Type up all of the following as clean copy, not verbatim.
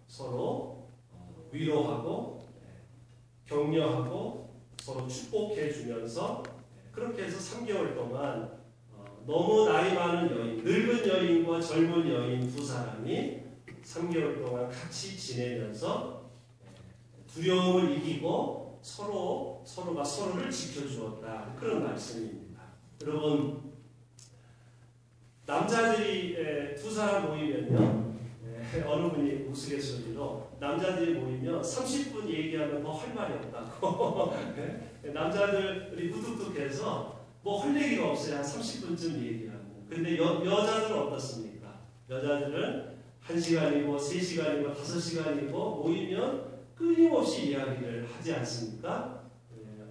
서로 위로하고 격려하고 서로 축복해 주면서 그렇게 해서 3개월 동안 너무 나이 많은 여인, 늙은 여인과 젊은 여인 두 사람이 3개월 동안 같이 지내면서 두려움을 이기고 서로가 서로를 지켜주었다. 그런 말씀입니다. 여러분, 남자들이 두 사람 모이면요, 어느 분이 우스갯소리로 남자들이 모이면 30분 얘기하면 뭐 할 말이 없다고. 남자들이 무뚝뚝해서 뭐 할 얘기가 없어요. 한 30분쯤 얘기하고. 근데 여자들은 어떻습니까? 여자들은 1시간이고 3시간이고 5시간이고 모이면 끊임없이 이야기를 하지 않습니까?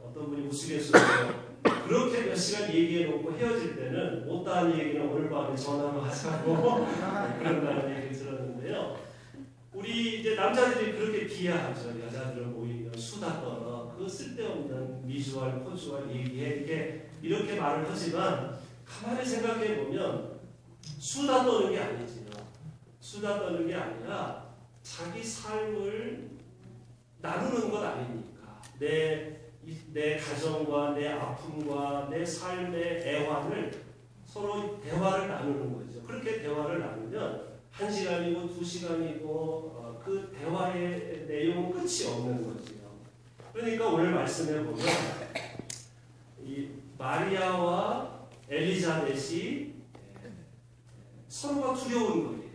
어떤 분이 우스갯소리로 그렇게 몇 시간 얘기해놓고 헤어질 때는 못다한 얘기는 오늘 밤에 전화로 하자고 그런다는 얘기를 들었는데요. 우리 이제 남자들이 그렇게 비하하죠. 여자들은 모이면 수다 떨어. 그 쓸데없는 미주알, 포주알 얘기해. 이렇게 말을 하지만 가만히 생각해 보면 수다 떠는 게 아니지요. 수다 떠는 게 아니라 자기 삶을 나누는 것 아닙니까? 내 가정과 내 아픔과 내 삶의 애환을 서로 대화를 나누는 거죠. 그렇게 대화를 나누면 1시간이고 2시간이고 그 대화의 내용은 끝이 없는 거죠. 그러니까 오늘 말씀해 보면 이 마리아와 엘리자벳이 서로가 두려운 거예요.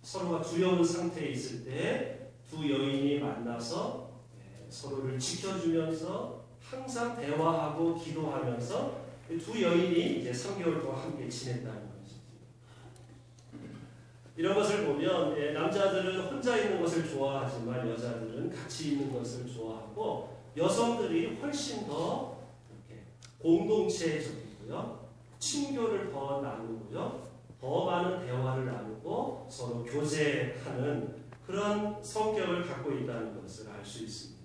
서로가 두려운 상태에 있을 때 두 여인이 만나서 서로를 지켜주면서 항상 대화하고 기도하면서 두 여인이 이제 3개월 동안 함께 지냈다는 것이죠. 이런 것을 보면 남자들은 혼자 있는 것을 좋아하지만 여자들은 같이 있는 것을 좋아하고 여성들이 훨씬 더 이렇게 공동체적이고요. 친교를 더 나누고요. 더 많은 대화를 나누고 서로 교제하는 그런 성격을 갖고 있다는 것을 알 수 있습니다.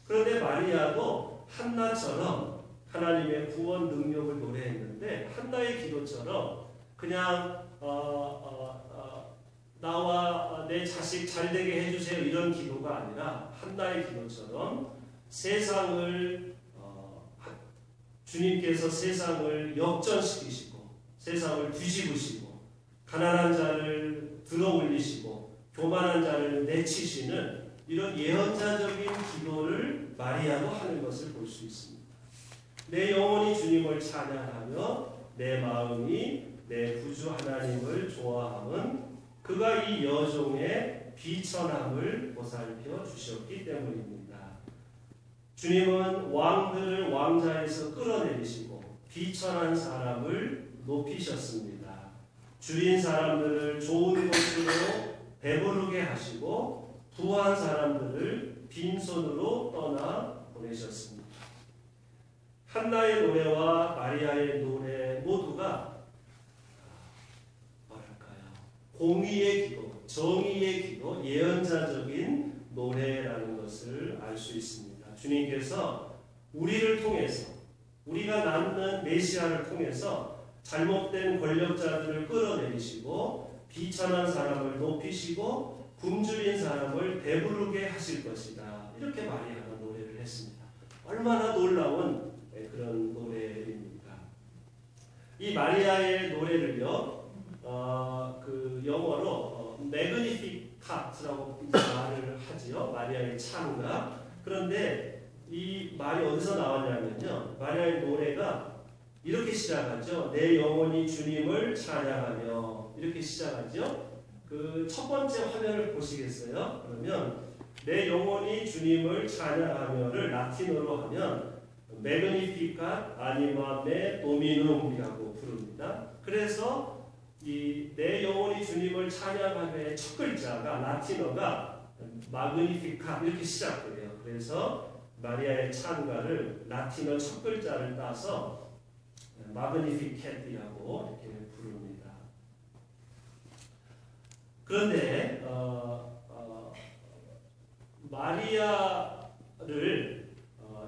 그런데 마리아도 한나처럼 하나님의 구원 능력을 노래했는데 한나의 기도처럼 그냥 나와 내 자식 잘되게 해주세요 이런 기도가 아니라 한나의 기도처럼 세상을 주님께서 세상을 역전시키시고 세상을 뒤집으시고 가난한 자를 들어올리시고 교만한 자를 내치시는 이런 예언자적인 기도를 마리아도 하는 것을 볼 수 있습니다. 내 영혼이 주님을 찬양하며 내 마음이 내 구주 하나님을 좋아함은 그가 이 여종의 비천함을 보살펴 주셨기 때문입니다. 주님은 왕들을 왕자에서 끌어내리시고 비천한 사람을 높이셨습니다. 줄인 사람들을 좋은 곳으로 배부르게 하시고 부한 사람들을 빈손으로 떠나 보내셨습니다. 한나의 노래와 마리아의 노래 모두가 공의의 기도, 정의의 기도, 예언자적인 노래라는 것을 알 수 있습니다. 주님께서 우리를 통해서 우리가 낳는 메시아를 통해서 잘못된 권력자들을 끌어내리시고 비천한 사람을 높이시고 굶주린 사람을 배부르게 하실 것이다. 이렇게 마리아가 노래를 했습니다. 얼마나 놀라운 그런 노래입니까? 이 마리아의 노래를요, 그 영어로 매그니피카트라고 말을 하지요. 마리아의 찬가. 그런데 이 말이 어디서 나왔냐면요, 마리아의 노래가 이렇게 시작하죠. 내 영혼이 주님을 찬양하며 이렇게 시작하죠. 그 첫 번째 화면을 보시겠어요? 그러면 내 영혼이 주님을 찬양하며를 라틴어로 하면 매그니피카 아니마 메 도미눔이라고 부릅니다. 그래서 이 내 영혼이 주님을 찬양하며의 첫 글자가 라틴어가 마그니피카 이렇게 시작돼요. 그래서 마리아의 찬가를 라틴어 첫 글자를 따서 마그니피켓이라고 이렇게 부릅니다. 그런데 마리아를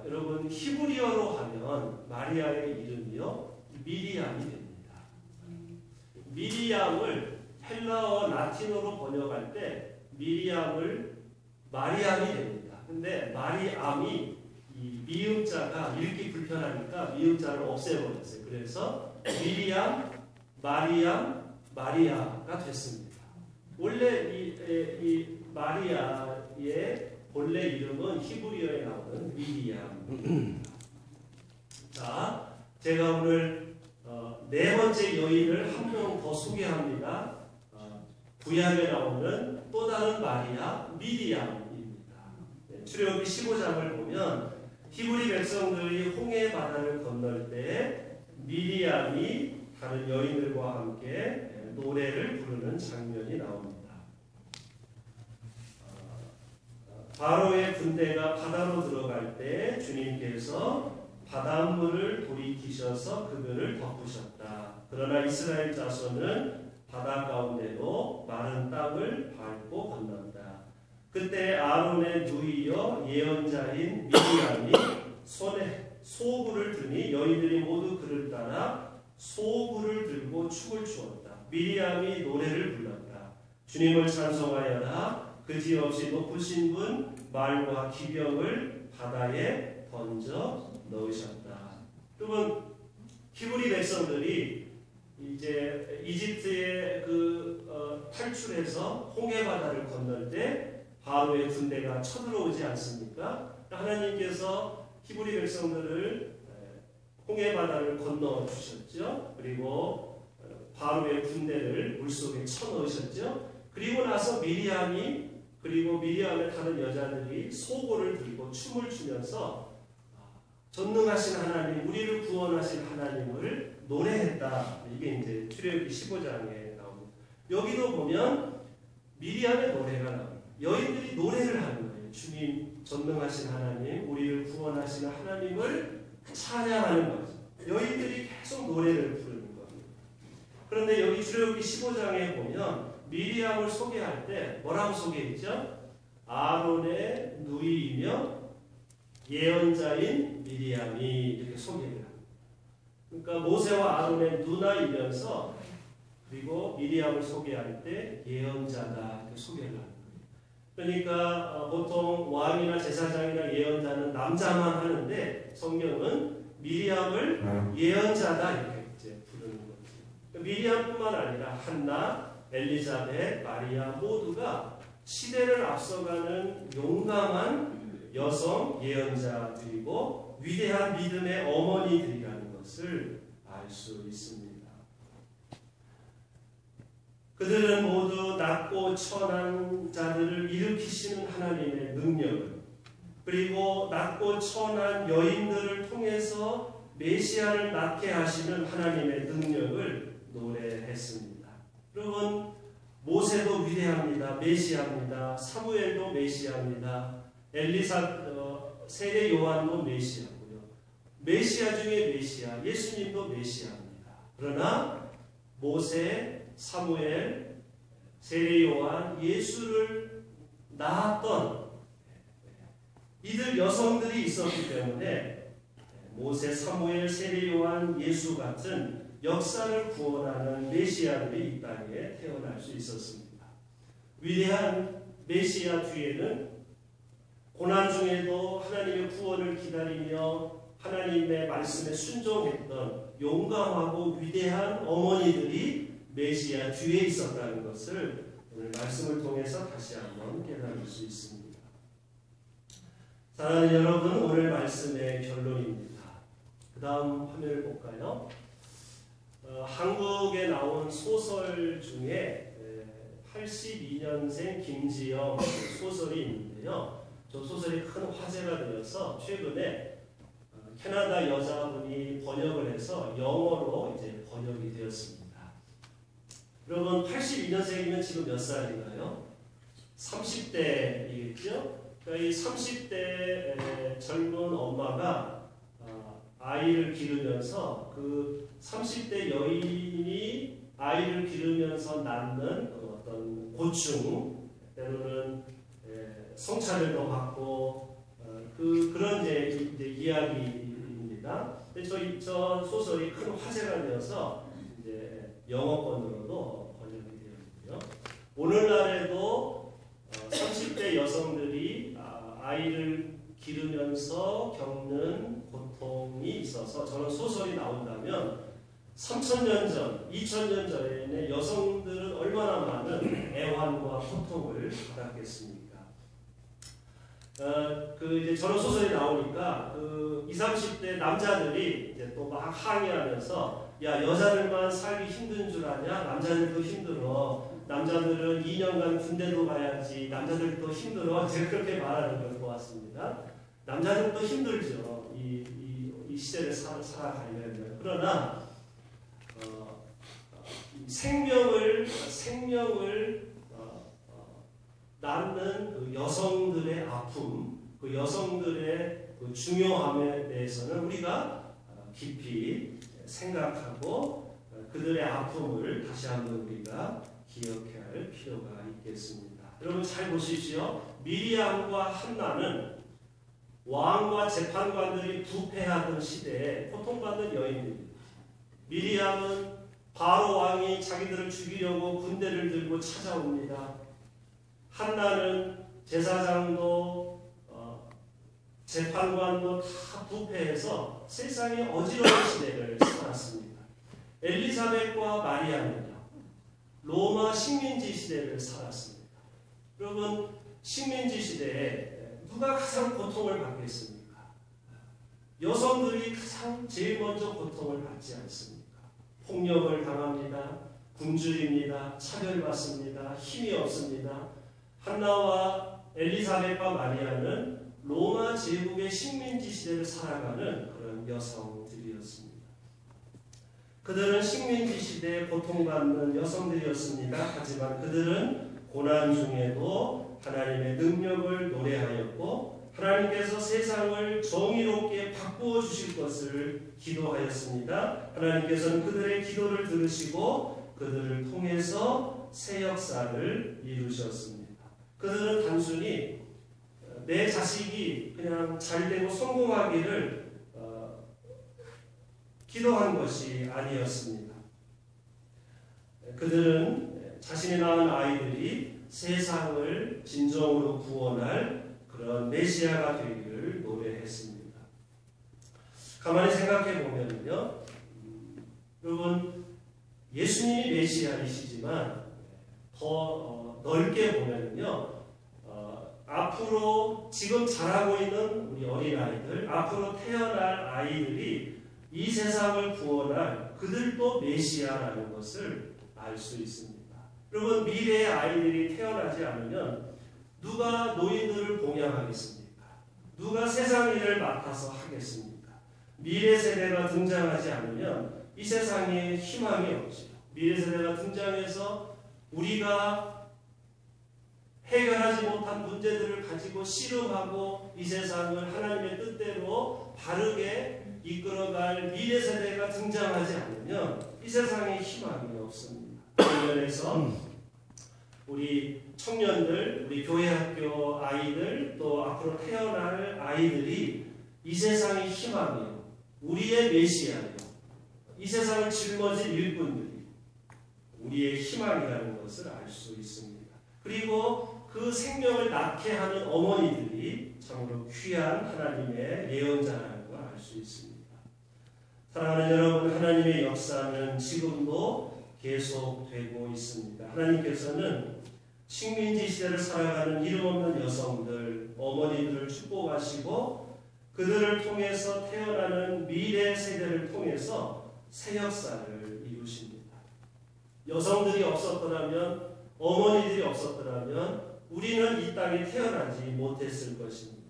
여러분 히브리어로 하면 마리아의 이름이요 미리암이 됩니다. 미리암을 헬라어 라틴어로 번역할 때 때 미리암을 마리암이 됩니다. 근데 마리암이 이 미음자가 읽기 불편하니까 미음자를 없애버렸어요. 그래서 미리암, 마리암, 마리아가 됐습니다. 원래 이 마리아의 본래 이름은 히브리어에 나오는 미리암. 자, 제가 오늘 네 번째 여인을 한 명 더 소개합니다. 구약에 나오는 또 다른 마리아, 미리암입니다. 출애굽기 15장을 보면 히브리 백성들이 홍해 바다를 건널 때 미리암이 다른 여인들과 함께 노래를 부르는 장면이 나옵니다. 바로의 군대가 바다로 들어갈 때 주님께서 바닷물을 돌이키셔서 그들을 덮으셨다. 그러나 이스라엘 자손은 바다 가운데로 마른 땅을 밟고 건넌다. 그때 아론의 누이여 예언자인 미리암이 손에 소구를 드니 여인들이 모두 그를 따라 소구를 들고 춤을 추었다. 미리암이 노래를 불렀다. 주님을 찬송하여라. 그지없이 높으신 분 말과 기병을 바다에 던져 넣으셨다. 여러분, 히브리 백성들이 이제 이집트에 탈출해서 홍해 바다를 건널 때 바로의 군대가 쳐들어오지 않습니까? 하나님께서 히브리 백성들을 홍해 바다를 건너 주셨죠. 그리고 바로의 군대를 물속에 쳐넣으셨죠. 그리고 나서 미리암이 그리고 미리암의 다른 여자들이 소고를 들고 춤을 추면서 전능하신 하나님, 우리를 구원하신 하나님을 노래했다. 이게 이제 출애굽기 15장에 나옵니다. 여기도 보면 미리암의 노래가 나옵니다. 여인들이 노래를 하는 거예요. 주님, 전능하신 하나님, 우리를 구원하시는 하나님을 찬양하는 거죠. 여인들이 계속 노래를 부르는 겁니다. 그런데 여기 출애굽기 15장에 보면 미리암을 소개할 때 뭐라고 소개했죠? 아론의 누이이며 예언자인 미리암이 이렇게 소개를 합니다. 그러니까 모세와 아론의 누나이면서 그리고 미리암을 소개할 때 예언자다 이렇게 소개를 하는 거예요. 그러니까 보통 왕이나 제사장이나 예언자는 남자만 하는데 성경은 미리암을 예언자다 이렇게 이제 부르는 거죠. 미리암뿐만 아니라 한나, 엘리자벳, 마리아 모두가 시대를 앞서가는 용감한 여성 예언자들이고 위대한 믿음의 어머니들이라는 것을 알 수 있습니다. 그들은 모두 낮고 천한 자들을 일으키시는 하나님의 능력을 그리고 낮고 천한 여인들을 통해서 메시아를 낳게 하시는 하나님의 능력을 노래했습니다. 여러분, 모세도 위대합니다. 메시아입니다. 사무엘도 메시아입니다. 세례 요한도 메시아고요. 메시아 중에 메시아, 예수님도 메시아입니다. 그러나 모세, 사무엘, 세례 요한, 예수를 낳았던 이들 여성들이 있었기 때문에 모세, 사무엘, 세례 요한, 예수 같은 역사를 구원하는 메시아들이 이 땅에 태어날 수 있었습니다. 위대한 메시아 뒤에는 고난 중에도 하나님의 구원을 기다리며 하나님의 말씀에 순종했던 용감하고 위대한 어머니들이 메시아 뒤에 있었다는 것을 오늘 말씀을 통해서 다시 한번 깨달을 수 있습니다. 사랑하는 여러분, 오늘 말씀의 결론입니다. 그 다음 화면을 볼까요? 한국에 나온 소설 중에 82년생 김지영 소설이 있는데요. 저 소설이 큰 화제가 되어서 최근에 캐나다 여자분이 번역을 해서 영어로 이제 번역이 되었습니다. 여러분, 82년생이면 지금 몇 살인가요? 30대이겠죠? 그러니까 이 30대 젊은 엄마가 아이를 기르면서 그 30대 여인이 아이를 기르면서 낳는 어떤 고충, 때로는 성차별도 받고 그런 이제 이야기입니다. 저 소설이 큰 화제가 되어서 이제 영어권으로도 번역이 되었고요. 오늘날에도 아이를 기르면서 겪는 고통이 있어서 저런 소설이 나온다면 3,000년 전, 2,000년 전에 여성들은 얼마나 많은 애환과 고통을 받았겠습니까? 이제 저런 소설이 나오니까 20, 30대 남자들이 이제 또 막 항의하면서 야, 여자들만 살기 힘든 줄 아냐? 남자들도 힘들어. 남자들은 2년간 군대도 가야지. 남자들도 힘들어. 이제 그렇게 말하는 걸 보았습니다. 남자들도 힘들죠. 이 시대를 살아가려면. 그러나 생명을 낳는 그 여성들의 아픔, 그 여성들의 그 중요함에 대해서는 우리가 깊이 생각하고 그들의 아픔을 다시 한번 우리가 기억해야 할 필요가 있겠습니다. 여러분 잘 보십시오. 미리암과 한나는 왕과 재판관들이 부패하던 시대에 고통받는 여인입니다. 미리암은 바로 왕이 자기들을 죽이려고 군대를 들고 찾아옵니다. 한나는 제사장도 재판관도 다 부패해서 세상이 어지러운 시대를 살았습니다. 엘리자벳과 마리아는요, 로마 식민지 시대를 살았습니다. 여러분, 식민지 시대에 누가 가장 고통을 받겠습니까? 여성들이 가장 제일 먼저 고통을 받지 않습니까? 폭력을 당합니다. 굶주립니다. 차별받습니다. 힘이 없습니다. 한나와 엘리사벳과 마리아는 로마 제국의 식민지 시대를 살아가는 그런 여성들이었습니다. 그들은 식민지 시대에 고통받는 여성들이었습니다. 하지만 그들은 고난 중에도 하나님의 능력을 노래하였고 하나님께서 세상을 정의롭게 바꾸어 주실 것을 기도하였습니다. 하나님께서는 그들의 기도를 들으시고 그들을 통해서 새 역사를 이루셨습니다. 그들은 단순히 내 자식이 그냥 잘되고 성공하기를 기도한 것이 아니었습니다. 그들은 자신이 낳은 아이들이 세상을 진정으로 구원할 그런 메시아가 되기를 노래했습니다. 가만히 생각해 보면요, 여러분 예수님이 메시아이시지만 더 넓게 보면요, 앞으로 지금 자라고 있는 우리 어린아이들, 앞으로 태어날 아이들이 이 세상을 구원할 그들도 메시아라는 것을 알 수 있습니다. 여러분, 미래의 아이들이 태어나지 않으면 누가 노인들을 봉양하겠습니까? 누가 세상 일을 맡아서 하겠습니까? 미래 세대가 등장하지 않으면 이 세상에 희망이 없지요. 미래 세대가 등장해서 우리가 해결하지 못한 문제들을 가지고 씨름하고 이 세상을 하나님의 뜻대로 바르게 이끌어갈 미래 세대가 등장하지 않으면 이 세상에 희망이 없습니다. 그런 면에서 우리 청년들, 우리 교회 학교 아이들, 또 앞으로 태어날 아이들이 이 세상의 희망이요, 우리의 메시아요, 이 세상을 짊어질 일꾼들이 우리의 희망이라는 것을 알 수 있습니다. 그리고 그 생명을 낳게 하는 어머니들이 참으로 귀한 하나님의 예언자라는 걸 알 수 있습니다. 사랑하는 여러분, 하나님의 역사는 지금도 계속되고 있습니다. 하나님께서는 식민지 시대를 살아가는 이름 없는 여성들, 어머니들을 축복하시고 그들을 통해서 태어나는 미래 세대를 통해서 새 역사를 이루십니다. 여성들이 없었더라면, 어머니들이 없었더라면 우리는 이 땅에 태어나지 못했을 것입니다.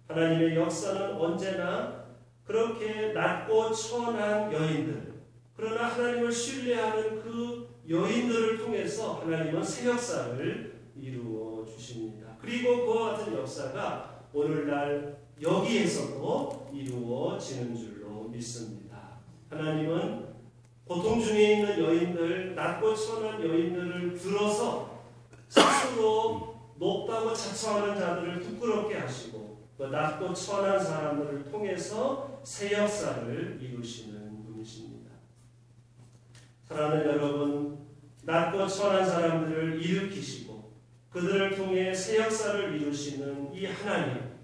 하나님의 역사는 언제나 그렇게 낮고 천한 여인들, 그러나 하나님을 신뢰하는 그 여인들을 통해서 하나님은 새 역사를 이루어 주십니다. 그리고 그와 같은 역사가 오늘날 여기에서도 이루어지는 줄로 믿습니다. 하나님은 고통 중에 있는 여인들, 낮고 천한 여인들을 들어서 스스로 높다고 자처하는 자들을 부끄럽게 하시고 그 낮고 천한 사람들을 통해서 새 역사를 이루시는 분이십니다. 사랑하는 여러분, 낮고 천한 사람들을 일으키시고 그들을 통해 새 역사를 이루시는 이 하나님,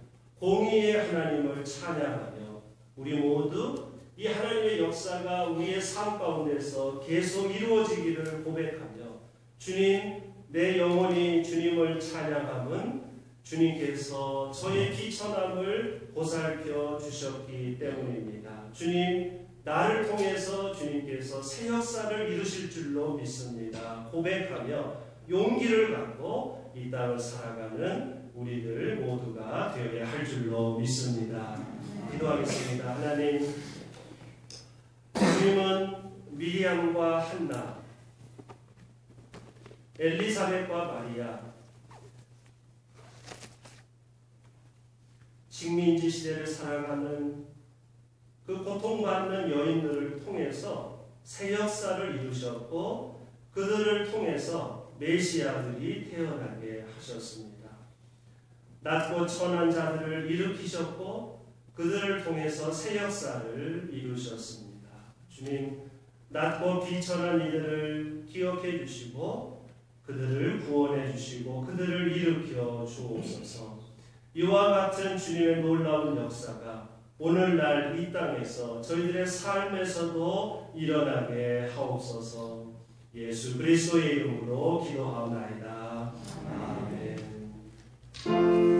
공의의 하나님을 찬양하며 우리 모두 이 하나님의 역사가 우리의 삶 가운데서 계속 이루어지기를 고백하며 주님, 내 영혼이 주님을 찬양함은 주님께서 저의 비천함을 보살펴 주셨기 때문입니다. 주님, 나를 통해서 주님께서 새 역사를 이루실 줄로 믿습니다. 고백하며 용기를 갖고 이 땅을 살아가는 우리들 모두가 되어야 할 줄로 믿습니다. 기도하겠습니다. 하나님, 주님은 미리암과 한나, 엘리사벳과 마리아, 식민지 시대를 살아가는 그 고통받는 여인들을 통해서 새 역사를 이루셨고 그들을 통해서 메시아들이 태어나게 하셨습니다. 낮고 천한 자들을 일으키셨고 그들을 통해서 새 역사를 이루셨습니다. 주님, 낮고 비천한 이들을 기억해 주시고 그들을 구원해 주시고 그들을 일으켜 주옵소서. 이와 같은 주님의 놀라운 역사가 오늘날 이 땅에서 저희들의 삶에서도 일어나게 하옵소서. 예수 그리스도의 이름으로 기도하옵나이다. 아멘.